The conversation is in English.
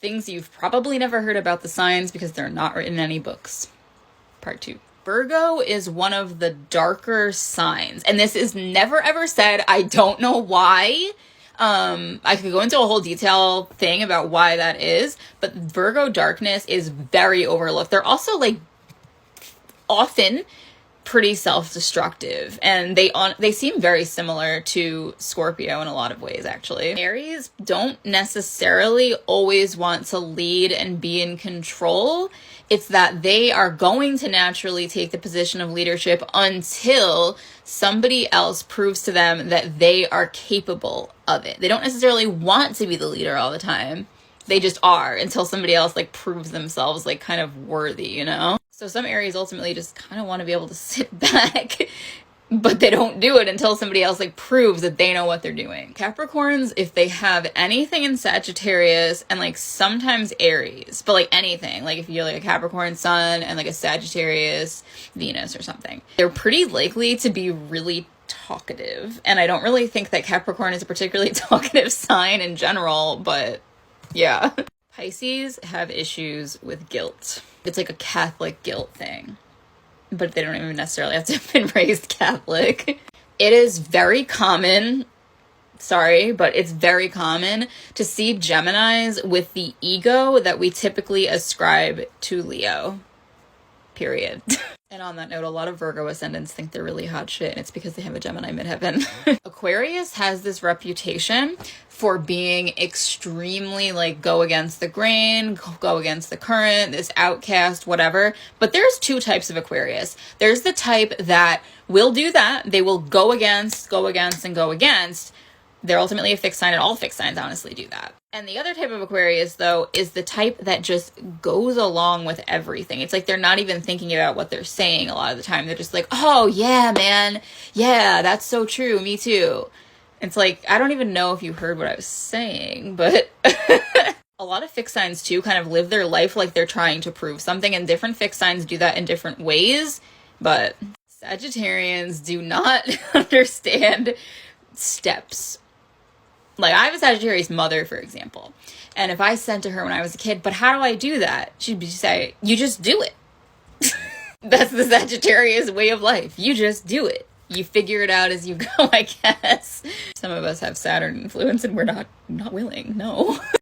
Things you've probably never heard about the signs because they're not written in any books. Part 2. Virgo is one of the darker signs, and this is never ever said. I don't know why. I could go into a whole detail thing about why that is, but Virgo darkness is very overlooked. They're also like often pretty self-destructive, and they seem very similar to Scorpio in a lot of ways, actually. Aries don't necessarily always want to lead and be in control. It's that they are going to naturally take the position of leadership until somebody else proves to them that they are capable of it. They don't necessarily want to be the leader all the time. They just are, until somebody else like proves themselves like kind of worthy, you know? So some Aries ultimately just kind of want to be able to sit back, but they don't do it until somebody else like proves that they know what they're doing. Capricorns, if they have anything in Sagittarius and like sometimes Aries, but like anything, like if you're like a Capricorn sun and like a Sagittarius Venus or something, they're pretty likely to be really talkative. And I don't really think that Capricorn is a particularly talkative sign in general, but yeah. Pisces have issues with guilt. It's like a Catholic guilt thing, but they don't even necessarily have to have been raised Catholic. It is very common, sorry, but it's very common to see Geminis with the ego that we typically ascribe to Leo, period. And on that note, a lot of Virgo ascendants think they're really hot shit, and it's because they have a Gemini midheaven. Aquarius has this reputation for being extremely like go against the grain, go against the current, this outcast, whatever. But there's two types of Aquarius. There's the type that will do that. They will go against, and go against. They're ultimately a fixed sign, and all fixed signs honestly do that. And the other type of Aquarius, though, is the type that just goes along with everything. It's like they're not even thinking about what they're saying a lot of the time. They're just like, oh, yeah, man. Yeah, that's so true. Me too. It's like, I don't even know if you heard what I was saying, but a lot of fixed signs, too, kind of live their life like they're trying to prove something, and different fixed signs do that in different ways. But Sagittarians do not understand steps. Like, I have a Sagittarius mother, for example, and if I said to her when I was a kid, but how do I do that? She'd say, you just do it. That's the Sagittarius way of life. You just do it. You figure it out as you go, I guess. Some of us have Saturn influence and we're not willing, no.